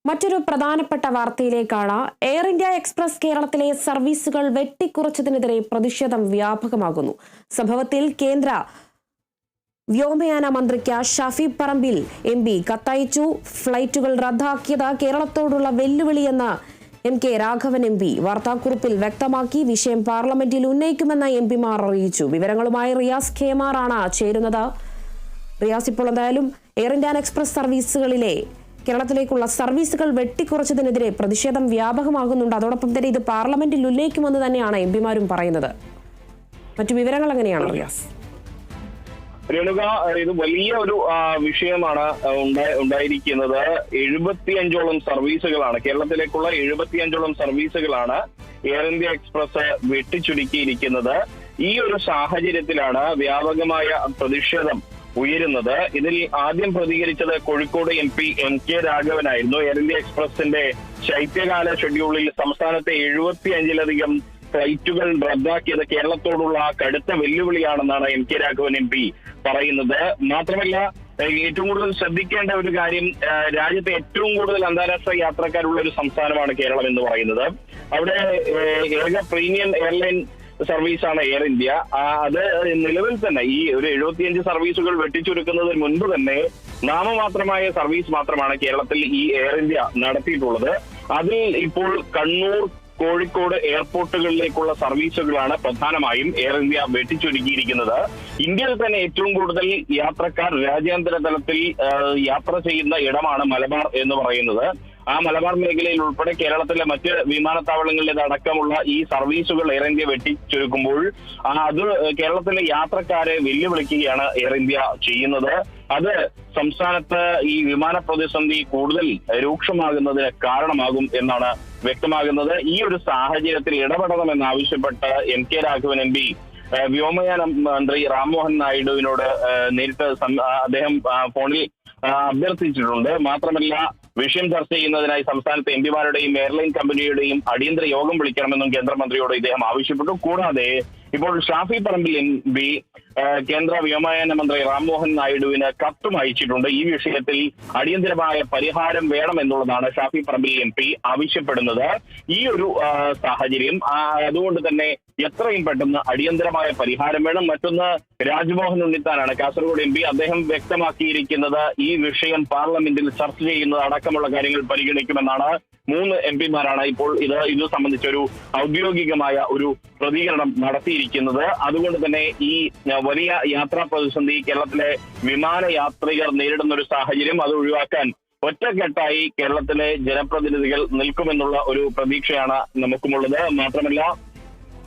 മറ്റൊരു പ്രധാനപ്പെട്ട വാർത്തയിലേക്കാണ്. Air India express കേരളത്തിലെ സർവീസുകൾ വെട്ടിക്കുറച്ചതിനെതിരെ പ്രതിഷേധം വ്യാപകമാകുന്നു. സംഭവത്തിൽ കേന്ദ്ര വ്യോമയാന മന്ത്രിക്ക് ഷാഫി പറമ്പിൽ MP കത്തയച്ചു. ഫ്ലൈറ്റുകൾ റദ്ദാക്കിയത് കേരളത്തോടുള്ള വെല്ലുവിളിയെന്ന് MK രാഘവൻ MP വാർത്താക്കുറിപ്പിൽ വ്യക്തമാക്കി. വിഷയം പാർലമെന്റിൽ ഉന്നയിക്കുമെന്ന് MPമാർ അറിയിച്ചു. വിവരങ്ങളുമായി റിയാസ് KMR ആണ് ചേരുന്നത്. റിയാസ്, ഇപ്പോൾ എന്തായാലും എയർ ഇന്ത്യ എക്സ്പ്രസ് സർവീസുകളിലെ കേരളത്തിലേക്കുള്ള സർവീസുകൾ വെട്ടിക്കുറച്ചതിനെതിരെ പ്രതിഷേധം വ്യാപകമാകുന്നുണ്ട്. അതോടൊപ്പം തന്നെ ഇത് പാർലമെന്റിൽ ഉന്നയിക്കുമെന്ന് തന്നെയാണ് MPമാരും പറയുന്നത്. മറ്റു വിവരങ്ങൾ എങ്ങനെയാണ് റിയാസ്? രേണുക, ഇത് വലിയ ഒരു വിഷയമാണ് ഉണ്ടായിരിക്കുന്നത്. 75ഓളം സർവീസുകളാണ് കേരളത്തിലേക്കുള്ള 75ഓളം സർവീസുകളാണ് എയർ ഇന്ത്യ എക്സ്പ്രസ് വെട്ടിച്ചുരുക്കിയിരിക്കുന്നത്. ഈ ഒരു സാഹചര്യത്തിലാണ് വ്യാപകമായ പ്രതിഷേധം ഉയരുന്നത്. ഇതിൽ ആദ്യം പ്രതികരിച്ചത് കോഴിക്കോട് MP MK രാഘവനായിരുന്നു. എയർ ഇന്ത്യ എക്സ്പ്രസിന്റെ ശൈത്യകാല ഷെഡ്യൂളിൽ സംസ്ഥാനത്തെ 75ലധികം ഫ്ലൈറ്റുകൾ റദ്ദാക്കിയത് കേരളത്തോടുള്ള കടുത്ത വെല്ലുവിളിയാണെന്നാണ് MK രാഘവൻ MP പറയുന്നത്. മാത്രമല്ല, ഏറ്റവും കൂടുതൽ ശ്രദ്ധിക്കേണ്ട ഒരു കാര്യം, രാജ്യത്തെ ഏറ്റവും കൂടുതൽ അന്താരാഷ്ട്ര യാത്രക്കാരുള്ള ഒരു സംസ്ഥാനമാണ് കേരളം എന്ന് പറയുന്നത്. അവിടെ ഏക പ്രീമിയം എയർലൈൻ സർവീസാണ് എയർ ഇന്ത്യ. അത് നിലവിൽ തന്നെ ഈ ഒരു 75 സർവീസുകൾ വെട്ടിച്ചുരുക്കുന്നതിന് മുൻപ് തന്നെ നാമമാത്രമായ സർവീസ് മാത്രമാണ് കേരളത്തിൽ ഈ എയർ ഇന്ത്യ നടത്തിയിട്ടുള്ളത്. അതിൽ ഇപ്പോൾ കണ്ണൂർ, കോഴിക്കോട് എയർപോർട്ടുകളിലേക്കുള്ള സർവീസുകളാണ് പ്രധാനമായും എയർ ഇന്ത്യ വെട്ടിച്ചുരുക്കിയിരിക്കുന്നത്. ഇന്ത്യയിൽ തന്നെ ഏറ്റവും കൂടുതൽ യാത്രക്കാർ രാജ്യാന്തര തലത്തിൽ യാത്ര ചെയ്യുന്ന ഇടമാണ് മലബാർ എന്ന് പറയുന്നത്. ആ മലബാർ മേഖലയിൽ ഉൾപ്പെടെ കേരളത്തിലെ മറ്റ് വിമാനത്താവളങ്ങളിലേതടക്കമുള്ള ഈ സർവീസുകൾ എയർ ഇന്ത്യ വെട്ടിച്ചുരുക്കുമ്പോൾ അത് കേരളത്തിലെ യാത്രക്കാരെ വെല്ലുവിളിക്കുകയാണ് എയർ ഇന്ത്യ ചെയ്യുന്നത്. അത് സംസ്ഥാനത്ത് ഈ വിമാന പ്രതിസന്ധി കൂടുതൽ രൂക്ഷമാകുന്നതിന് കാരണമാകും എന്നാണ് വ്യക്തമാകുന്നത്. ഈ ഒരു സാഹചര്യത്തിൽ ഇടപെടണമെന്നാവശ്യപ്പെട്ട് MK രാഘവൻ MP വ്യോമയാന മന്ത്രി റാംമോഹൻ നായിഡുവിനോട് നേരിട്ട് അദ്ദേഹം ഫോണിൽ അഭ്യർത്ഥിച്ചിട്ടുണ്ട്. മാത്രമല്ല, വിഷയം ചർച്ച ചെയ്യുന്നതിനായി സംസ്ഥാനത്തെ MPമാരുടെയും എയർലൈൻ കമ്പനിയുടെയും അടിയന്തര യോഗം വിളിക്കണമെന്നും കേന്ദ്രമന്ത്രിയോട് ഇദ്ദേഹം ആവശ്യപ്പെട്ടു. കൂടാതെ ഇപ്പോൾ ഷാഫി പറമ്പിൽ MP കേന്ദ്ര വ്യോമയാന മന്ത്രി റാംമോഹൻ നായിഡുവിന് കത്തും അയച്ചിട്ടുണ്ട്. ഈ വിഷയത്തിൽ അടിയന്തരമായ പരിഹാരം വേണമെന്നുള്ളതാണ് ഷാഫി പറമ്പിൽ MP ആവശ്യപ്പെടുന്നത്. ഈ ഒരു സാഹചര്യം അതുകൊണ്ട് തന്നെ എത്രയും പെട്ടെന്ന് അടിയന്തരമായ പരിഹാരം വേണം. മറ്റൊന്ന്, രാജ്മോഹൻ ഉണ്ണിത്താനാണ്, കാസർഗോഡ് MP. അദ്ദേഹം വ്യക്തമാക്കിയിരിക്കുന്നത് ഈ വിഷയം പാർലമെന്റിൽ ചർച്ച ചെയ്യുന്നത് അടക്കമുള്ള കാര്യങ്ങൾ പരിഗണിക്കുമെന്നാണ്. 3 MPമാരാണ് ഇപ്പോൾ ഇത് സംബന്ധിച്ചൊരു ഔദ്യോഗികമായ ഒരു പ്രതികരണം നടത്തിയിരിക്കുന്നത്. അതുകൊണ്ട് തന്നെ ഈ വലിയ യാത്രാ പ്രതിസന്ധി കേരളത്തിലെ വിമാനയാത്രികർ നേരിടുന്ന ഒരു സാഹചര്യം അത് ഒഴിവാക്കാൻ ഒറ്റക്കെട്ടായി കേരളത്തിലെ ജനപ്രതിനിധികൾ നിൽക്കുമെന്നുള്ള ഒരു പ്രതീക്ഷയാണ് നമുക്കുമുള്ളത്. മാത്രമല്ല,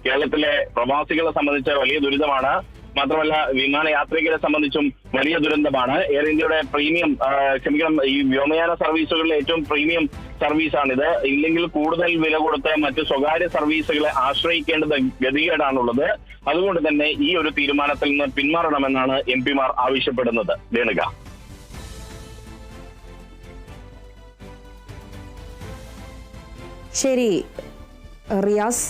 കേരളത്തിലെ പ്രവാസികളെ സംബന്ധിച്ച് വലിയ ദുരിതമാണ്. മാത്രമല്ല, വിമാനയാത്രികരെ സംബന്ധിച്ചും വലിയ ദുരന്തമാണ്. എയർ ഇന്ത്യയുടെ ഈ വ്യോമയാന സർവീസുകളിലെ ഏറ്റവും പ്രീമിയം സർവീസാണിത്. ഇല്ലെങ്കിൽ കൂടുതൽ വില കൊടുത്ത് മറ്റ് സ്വകാര്യ സർവീസുകളെ ആശ്രയിക്കേണ്ടത് ഗതികേടാണുള്ളത്. അതുകൊണ്ട് തന്നെ ഈ ഒരു തീരുമാനത്തിൽ നിന്ന് പിന്മാറണമെന്നാണ് MPമാർ ആവശ്യപ്പെടുന്നത്. രേണുക. ശരി റിയാസ്.